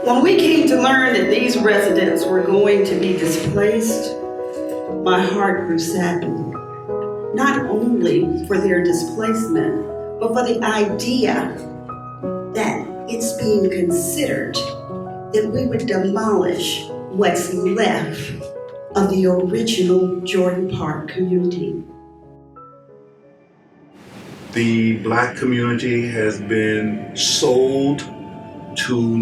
When we came to learn that these residents were going to be displaced, my heart grew saddened, not only for their displacement, but for the idea that it's being considered that we would demolish what's left of the original Jordan Park community. The Black community has been sold to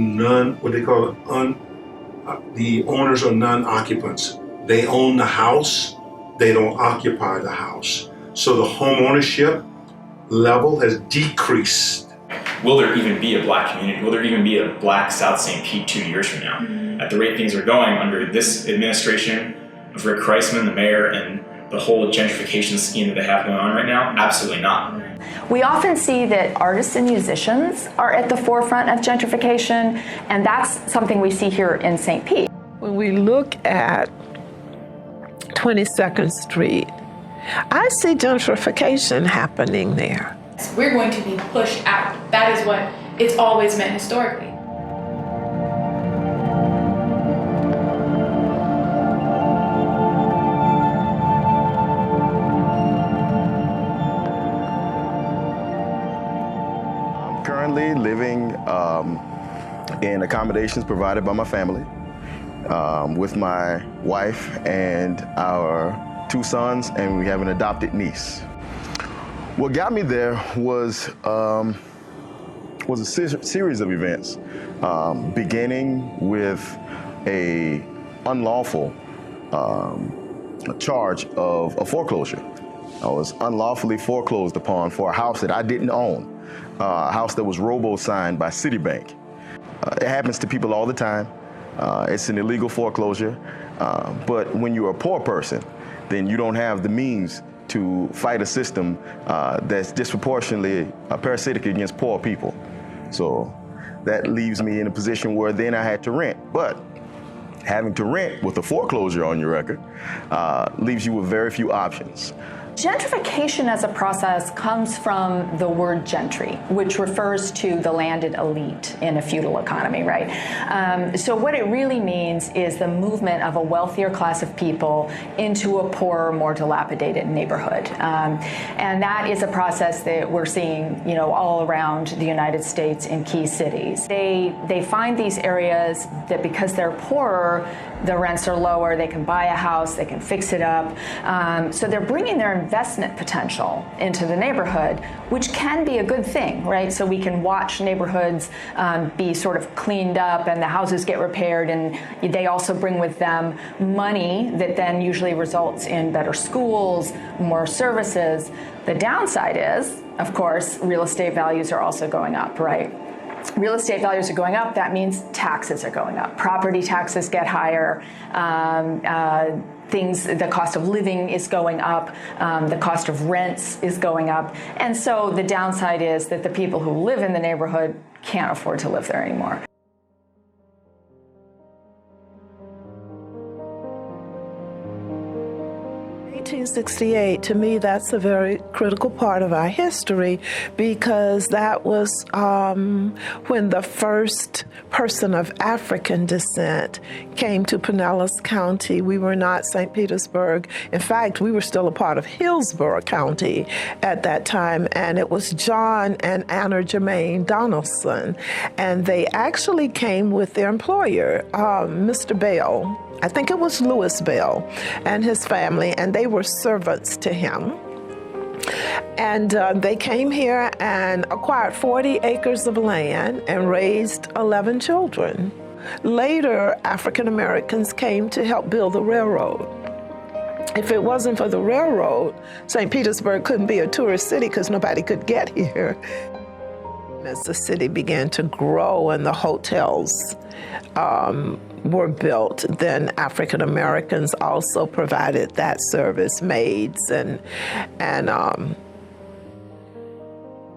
the owners are non-occupants. They own the house, they don't occupy the house. So the home ownership level has decreased. Will there even be a Black community? Will there even be a Black South St. Pete 2 years from now? At the rate things are going under this administration of Rick Kreisman, the mayor, and the whole gentrification scheme that they have going on right now? Absolutely not. We often see that artists and musicians are at the forefront of gentrification, and that's something we see here in St. Pete. When we look at 22nd Street, I see gentrification happening there. We're going to be pushed out. That is what it's always meant historically. I'm currently living in accommodations provided by my family with my wife and our 2 sons, and we have an adopted niece. What got me there was a series of events, beginning with a unlawful charge of a foreclosure. I was unlawfully foreclosed upon for a house that I didn't own, a house that was robo-signed by Citibank. It happens to people all the time. It's an illegal foreclosure, but when you're a poor person, then you don't have the means to fight a system that's disproportionately parasitic against poor people. So that leaves me in a position where then I had to rent. But having to rent with a foreclosure on your record leaves you with very few options. Gentrification as a process comes from the word gentry, which refers to the landed elite in a feudal economy, right? So what it really means is the movement of a wealthier class of people into a poorer, more dilapidated neighborhood. And that is a process that we're seeing, all around the United States in key cities. They find these areas that because they're poorer, the rents are lower, they can buy a house, they can fix it up. So they're bringing their investment potential into the neighborhood, which can be a good thing, right? So we can watch neighborhoods be sort of cleaned up and the houses get repaired, and they also bring with them money that then usually results in better schools, more services. The downside is, of course, real estate values are also going up, right? Real estate values are going up, that means taxes are going up. Property taxes get higher. The cost of living is going up, the cost of rents is going up. And so the downside is that the people who live in the neighborhood can't afford to live there anymore. 1868, to me, that's a very critical part of our history, because that was when the first person of African descent came to Pinellas County. We were not St. Petersburg. In fact, we were still a part of Hillsborough County at that time, and it was John and Anna Germaine Donaldson, and they actually came with their employer, Mr. Bell. I think it was Louis Bell and his family, and they were servants to him. And they came here and acquired 40 acres of land and raised 11 children. Later, African Americans came to help build the railroad. If it wasn't for the railroad, St. Petersburg couldn't be a tourist city because nobody could get here. As the city began to grow and the hotels were built, then African Americans also provided that service, maids and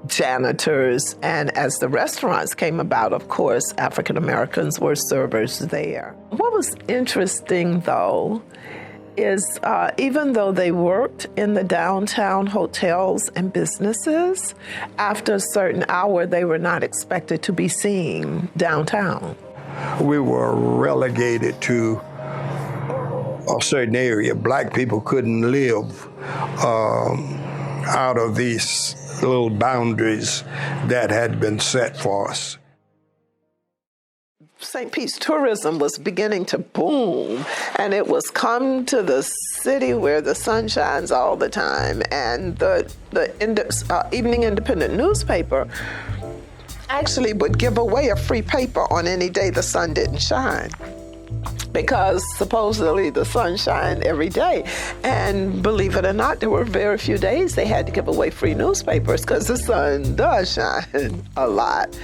janitors. And as the restaurants came about, of course, African Americans were servers there. What was interesting, though, is even though they worked in the downtown hotels and businesses, after a certain hour, they were not expected to be seen downtown. we were relegated to a certain area. Black people couldn't live out of these little boundaries that had been set for us. St. Pete's tourism was beginning to boom, and it was come to the city where the sun shines all the time. And the Evening Independent newspaper actually would give away a free paper on any day the sun didn't shine, because supposedly the sun shined every day. And believe it or not, there were very few days they had to give away free newspapers because the sun does shine a lot.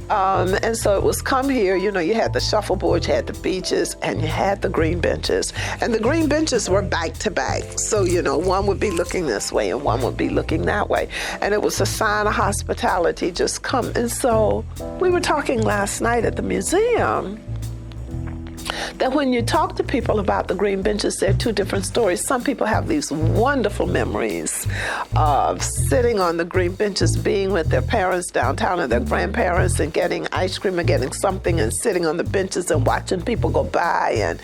And so it was come here, you know, you had the shuffleboard, you had the beaches, and you had the green benches. And the green benches were back to back. So, you know, one would be looking this way and one would be looking that way. And it was a sign of hospitality, just come. And so we were talking last night at the museum that when you talk to people about the green benches, there are two different stories. Some people have these wonderful memories of sitting on the green benches, being with their parents downtown and their grandparents and getting ice cream or getting something and sitting on the benches and watching people go by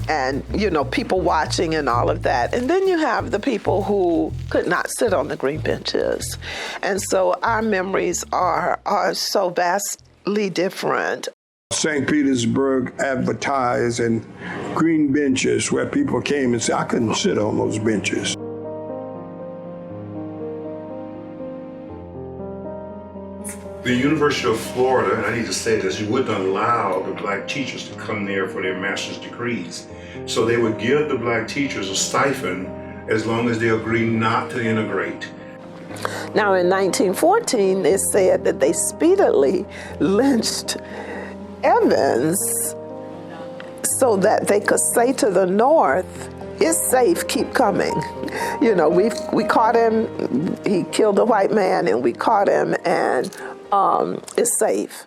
and you know, people watching and all of that. And then you have the people who could not sit on the green benches. And so our memories are so vastly different. St. Petersburg advertised in green benches where people came and said, I couldn't sit on those benches. The University of Florida, and I need to say this, you wouldn't allow the black teachers to come there for their master's degrees. So they would give the black teachers a stipend as long as they agreed not to integrate. Now in 1914, it said that they speedily lynched Evans so that they could say to the North, it's safe, keep coming. You know, we caught him, he killed a white man, and we caught him, and it's safe.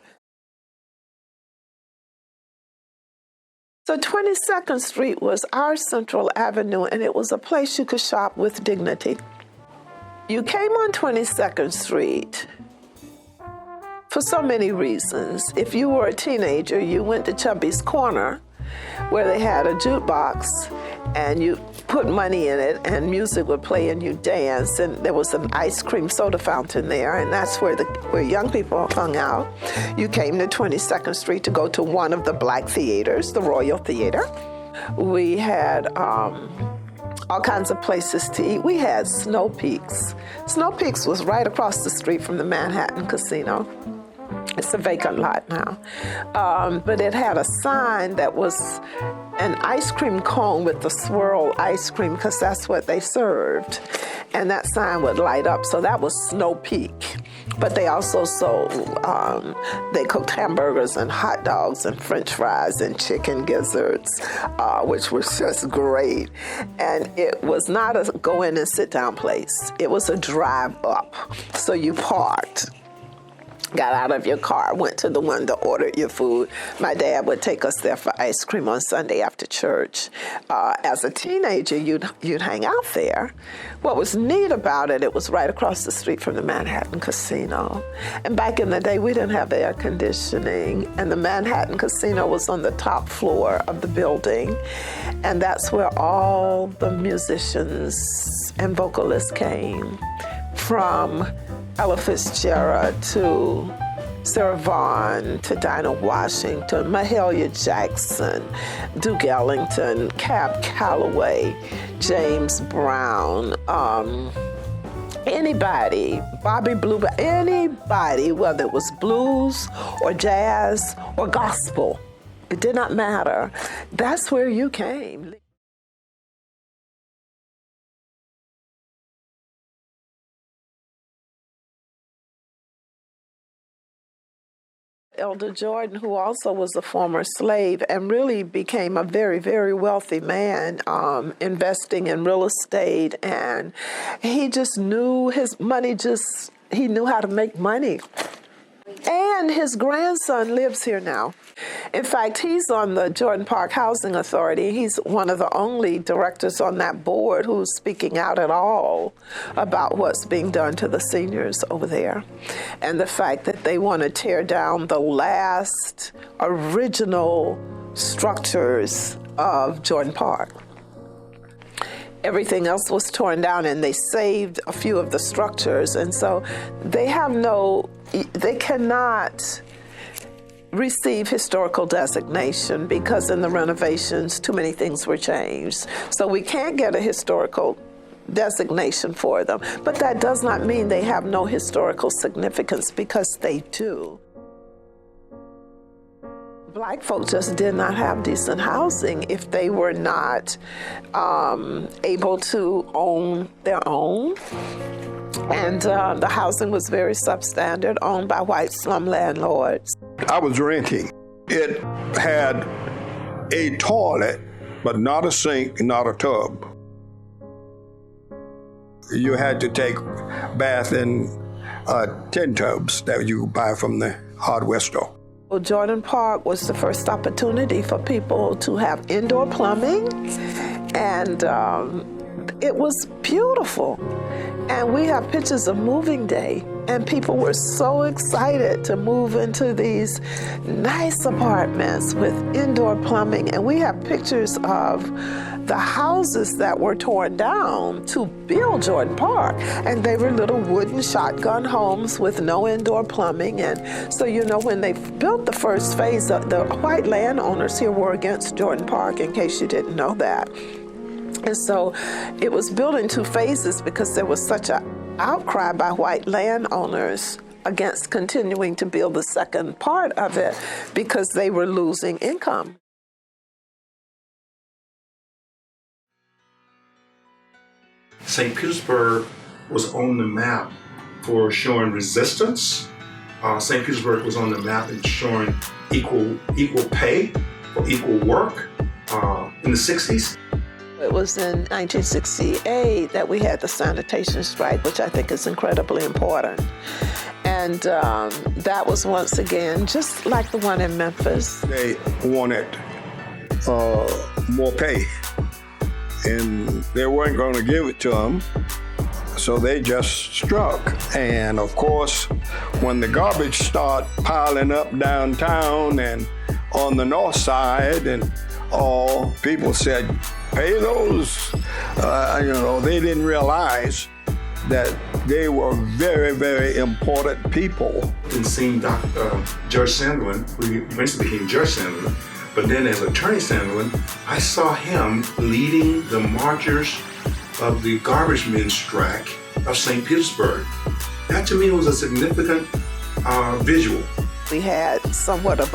So 22nd Street was our central avenue, and it was a place you could shop with dignity. You came on 22nd Street for so many reasons. If you were a teenager, you went to Chubby's Corner, where they had a jukebox, and you put money in it, and music would play, and you dance, and there was an ice cream soda fountain there, and that's where young people hung out. You came to 22nd Street to go to one of the black theaters, the Royal Theater. We had all kinds of places to eat. We had Snow Peaks. Snow Peaks was right across the street from the Manhattan Casino. It's a vacant lot now. But it had a sign that was an ice cream cone with the swirl ice cream, because that's what they served. And that sign would light up, so that was Snow Peak. But they also sold, they cooked hamburgers and hot dogs and French fries and chicken gizzards, which was just great. And it was not a go in and sit down place. It was a drive up. So you parked, got out of your car, went to the window, ordered your food. My dad would take us there for ice cream on Sunday after church. As a teenager, you'd hang out there. What was neat about it, it was right across the street from the Manhattan Casino. And back in the day, we didn't have air conditioning, and the Manhattan Casino was on the top floor of the building. And that's where all the musicians and vocalists came, from Ella Fitzgerald to Sarah Vaughan to Dinah Washington, Mahalia Jackson, Duke Ellington, Cab Calloway, James Brown, anybody, Bobby Blue, anybody, whether it was blues or jazz or gospel, it did not matter. That's where you came. Elder Jordan, who also was a former slave and really became a very, very wealthy man, investing in real estate, and he just knew his money, he knew how to make money. And his grandson lives here now. In fact, he's on the Jordan Park Housing Authority. He's one of the only directors on that board who's speaking out at all about what's being done to the seniors over there. And the fact that they want to tear down the last original structures of Jordan Park. Everything else was torn down and they saved a few of the structures. And so they cannot receive historical designation because in the renovations, too many things were changed. So we can't get a historical designation for them. But that does not mean they have no historical significance, because they do. Black folk just did not have decent housing if they were not able to own their own. And the housing was very substandard, owned by white slum landlords. I was renting. It had a toilet, but not a sink, not a tub. You had to take a bath in tin tubs that you buy from the hardware store. Well, Jordan Park was the first opportunity for people to have indoor plumbing, and it was beautiful. And we have pictures of moving day, and people were so excited to move into these nice apartments with indoor plumbing. And we have pictures of the houses that were torn down to build Jordan Park. And they were little wooden shotgun homes with no indoor plumbing. And so, you know, when they built the first phase, the white landowners here were against Jordan Park, in case you didn't know that. And so it was built in two phases because there was such an outcry by white landowners against continuing to build the second part of it because they were losing income. St. Petersburg was on the map for showing resistance. St. Petersburg was on the map and showing equal pay or equal work in the 60s. It was in 1968 that we had the sanitation strike, which I think is incredibly important. And that was once again just like the one in Memphis. They wanted more pay, and they weren't going to give it to them, so they just struck. And of course, when the garbage started piling up downtown and on the north side, and all people said, pay those. They didn't realize that they were very, very important people. And seeing Judge Sandlin, who eventually became Judge Sandlin, but then as Attorney Sandlin, I saw him leading the marchers of the garbage men strike of St. Petersburg. That to me was a significant visual. We had somewhat of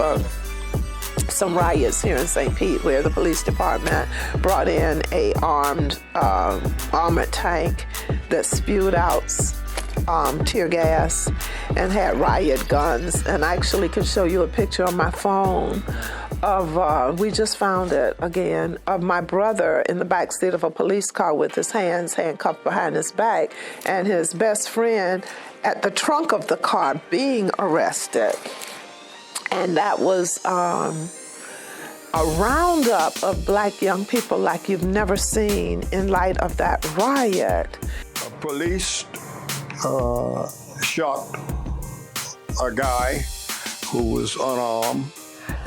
some riots here in St. Pete where the police department brought in a armored tank that spewed out tear gas and had riot guns. And I actually could show you a picture on my phone of, we just found it again, of my brother in the backseat of a police car with his hands handcuffed behind his back and his best friend at the trunk of the car being arrested. And that was a roundup of black young people like you've never seen in light of that riot. Police shot a guy who was unarmed,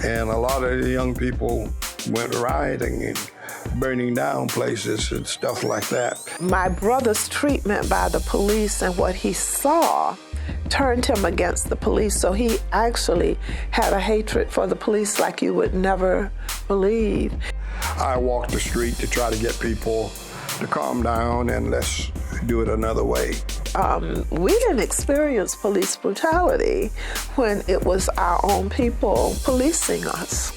and a lot of the young people went rioting and burning down places and stuff like that. My brother's treatment by the police and what he saw turned him against the police, so he actually had a hatred for the police like you would never believe. I walked the street to try to get people to calm down and let's do it another way. We didn't experience police brutality when it was our own people policing us.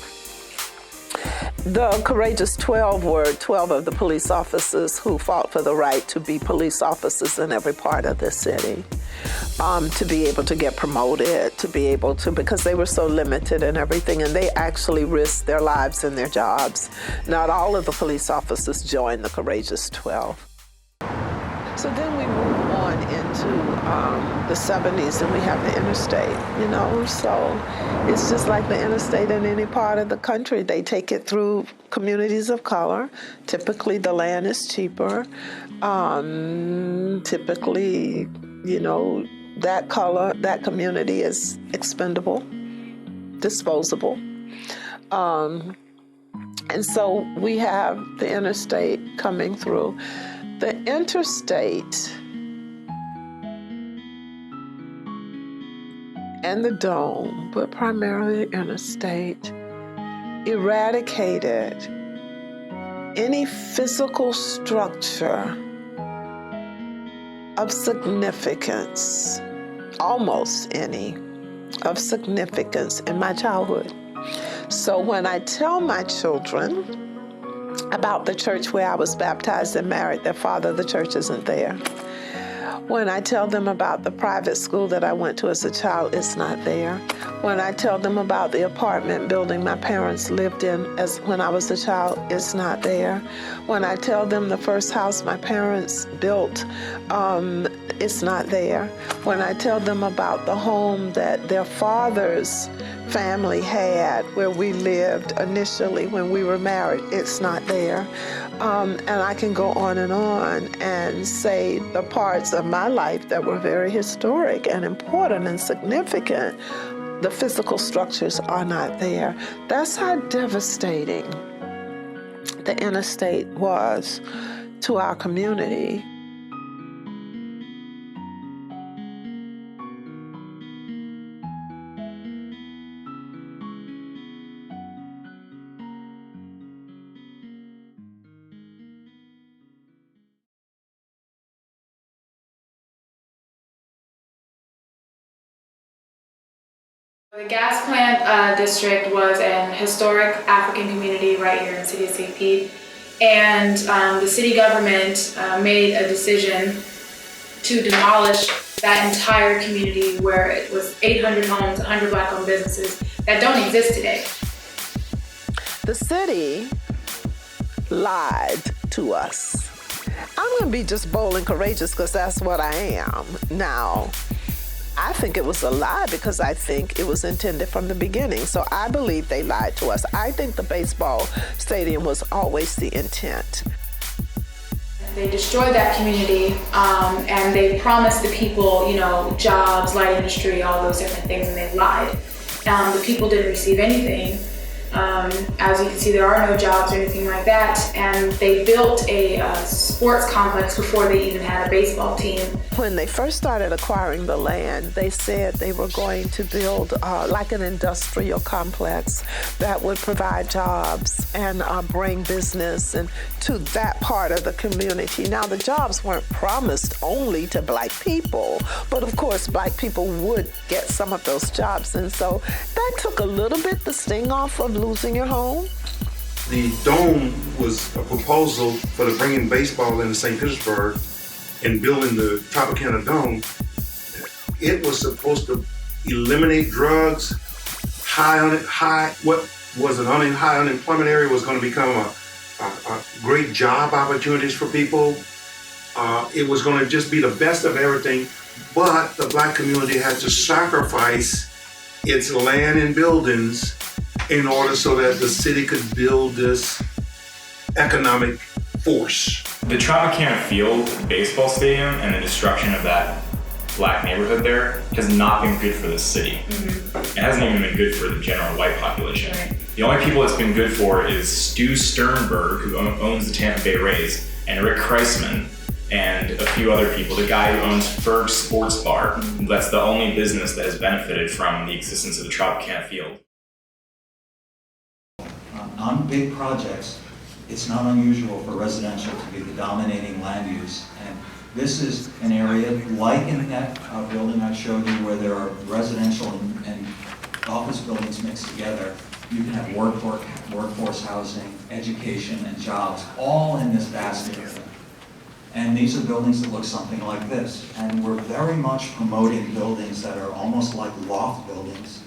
The Courageous 12 were 12 of the police officers who fought for the right to be police officers in every part of the city, to be able to get promoted, to be able to, because they were so limited and everything, and they actually risked their lives and their jobs. Not all of the police officers joined the Courageous 12. So then we move on into the 70s, and we have the interstate, you know. So it's just like the interstate in any part of the country. They take it through communities of color. Typically, the land is cheaper. Typically, you know, that community is expendable, disposable. And so we have the interstate coming through. The interstate and the dome, but primarily the interstate, eradicated any physical structure of significance, almost any, of significance in my childhood. So when I tell my children about the church where I was baptized and married, their father, the church isn't there. When I tell them about the private school that I went to as a child, it's not there. When I tell them about the apartment building my parents lived in when I was a child, it's not there. When I tell them the first house my parents built, it's not there. When I tell them about the home that their father's family had where we lived initially when we were married, it's not there. And I can go on and say the parts of my life that were very historic and important and significant. The physical structures are not there. That's how devastating the interstate was to our community. The gas plant district was an historic African community right here in the city of StPete, and the city government made a decision to demolish that entire community where it was 800 homes, 100 Black-owned businesses that don't exist today. The city lied to us. I'm going to be just bold and courageous because that's what I am now. I think it was a lie because I think it was intended from the beginning. So I believe they lied to us. I think the baseball stadium was always the intent. They destroyed that community and they promised the people, you know, jobs, light industry, all those different things, and they lied. The people didn't receive anything. As you can see, there are no jobs or anything like that, and they built a sports complex before they even had a baseball team. When they first started acquiring the land, they said they were going to build like an industrial complex that would provide jobs and bring business and to that part of the community. Now, the jobs weren't promised only to Black people, but of course, Black people would get some of those jobs, and so that took a little bit the sting off of losing your home. The dome was a proposal for bringing baseball into St. Petersburg and building the Tropicana Dome. It was supposed to eliminate drugs. What was an high unemployment area was going to become a great job opportunities for people. It was going to just be the best of everything, but the Black community had to sacrifice its land and buildings in order so that the city could build this economic force. The Tropicana Field baseball stadium and the destruction of that Black neighborhood there has not been good for the city. Mm-hmm. It hasn't even been good for the general white population. Right. The only people it's been good for is Stu Sternberg, who owns the Tampa Bay Rays, and Rick Kreisman, and a few other people. The guy who owns Burg Sports Bar. Mm-hmm. That's the only business that has benefited from the existence of the Tropicana Field. On big projects, it's not unusual for residential to be the dominating land use. And this is an area like in that building I showed you where there are residential and office buildings mixed together. You can have workforce housing, education, and jobs all in this vast area. And these are buildings that look something like this. And we're very much promoting buildings that are almost like loft buildings.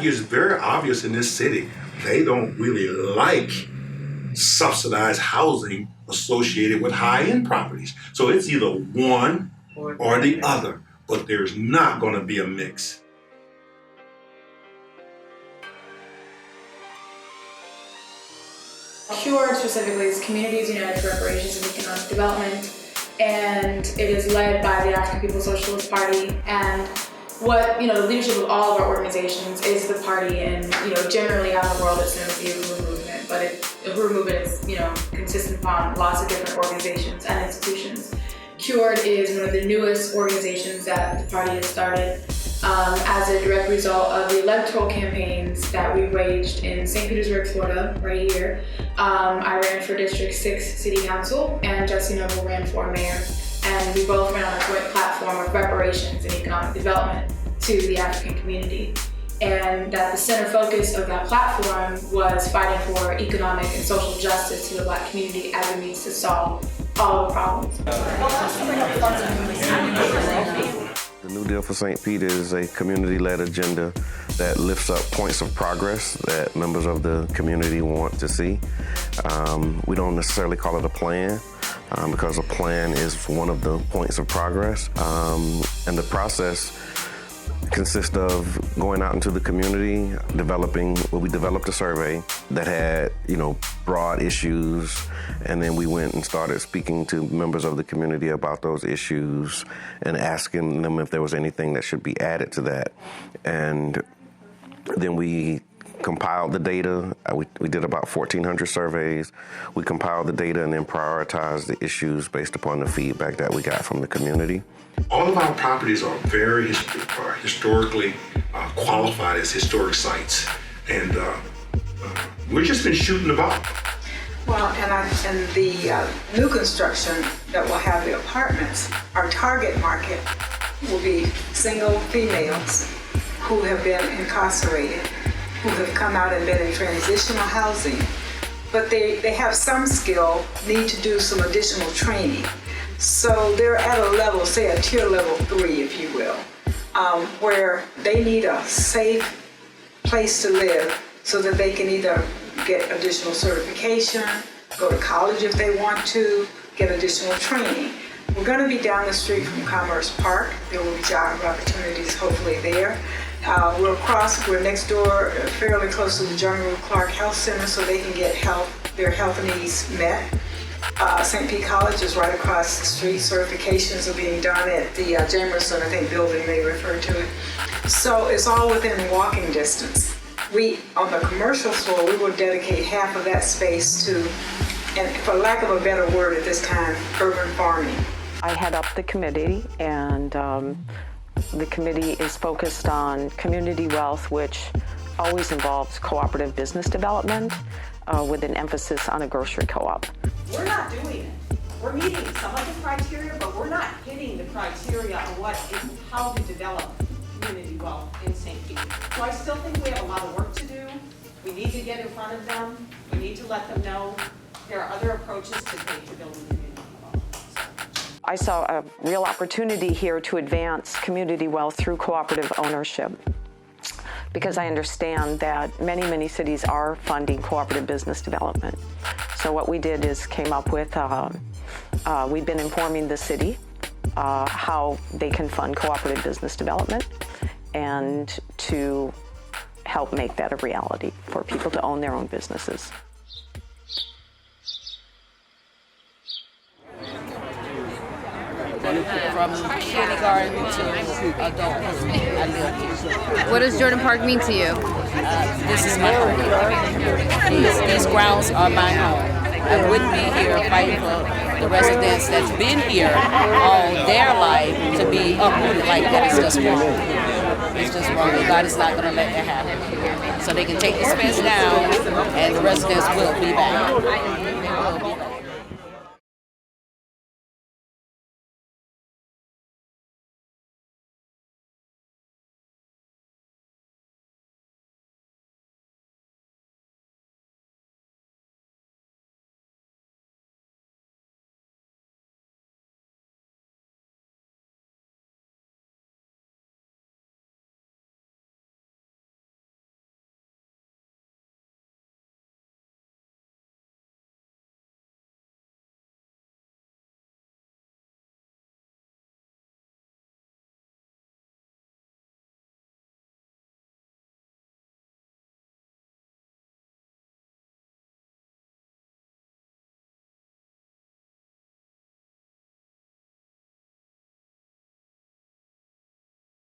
like you, it's very obvious in this city, they don't really like subsidized housing associated with high-end properties. So it's either one or the other, but there's not going to be a mix. CURE specifically is Communities United for Reparations and Economic Development, and it is led by the African People's Socialist Party. And what, the leadership of all of our organizations is the party, and, generally out in the world it's known as the Uhuru movement, but the Uhuru movement is, consistent upon lots of different organizations and institutions. CURE is one of the newest organizations that the party has started as a direct result of the electoral campaigns that we waged in St. Petersburg, Florida, right here. I ran for District 6 City Council, and Jesse Noble ran for mayor. And we both ran on a joint platform of reparations and economic development to the African community. And that the center focus of that platform was fighting for economic and social justice to the Black community as a means to solve all the problems. The New Deal for St. Pete is a community-led agenda that lifts up points of progress that members of the community want to see. We don't necessarily call it a plan, because a plan is one of the points of progress. And the process consists of going out into the community, we developed a survey that had, broad issues, and then we went and started speaking to members of the community about those issues and asking them if there was anything that should be added to that. And then we compiled the data. We did about 1,400 surveys. We compiled the data and then prioritized the issues based upon the feedback that we got from the community. All of our properties are very historically qualified as historic sites, and we've just been shooting the ball. Well, and the new construction that will have the apartments, our target market will be single females who have been incarcerated, who have come out and been in transitional housing, but they have some skill, need to do some additional training. So they're at a level, say a tier level 3, if you will, where they need a safe place to live so that they can either get additional certification, go to college if they want to, get additional training. We're going to be down the street from Commerce Park. There will be job opportunities hopefully there. We're next door, fairly close to the John Rube Clark Health Center, so they can get their health needs met. St. Pete College is right across the street. Certifications are being done at the Jamerson, I think, building they refer to it. So it's all within walking distance. On the commercial floor, we will dedicate half of that space to, and for lack of a better word at this time, urban farming. I head up the committee, and the committee is focused on community wealth, which always involves cooperative business development with an emphasis on a grocery co-op. We're not doing it. We're meeting some of the criteria, but we're not hitting the criteria of how to develop community wealth in St. Pete. So I still think we have a lot of work to do. We need to get in front of them. We need to let them know there are other approaches to take to building community wealth. I saw a real opportunity here to advance community wealth through cooperative ownership, because I understand that many, many cities are funding cooperative business development. So what we did is came up with, we've been informing the city how they can fund cooperative business development and to help make that a reality for people to own their own businesses. From kindergarten to adulthood, I live here. What does Jordan Park mean to you? This is my home. These grounds are my home. I wouldn't be here fighting for the residents that's been here all their life to be uprooted like that. It's just wrong. It's just wrong. God is not going to let that happen. So they can take this fence down, and the residents will be back.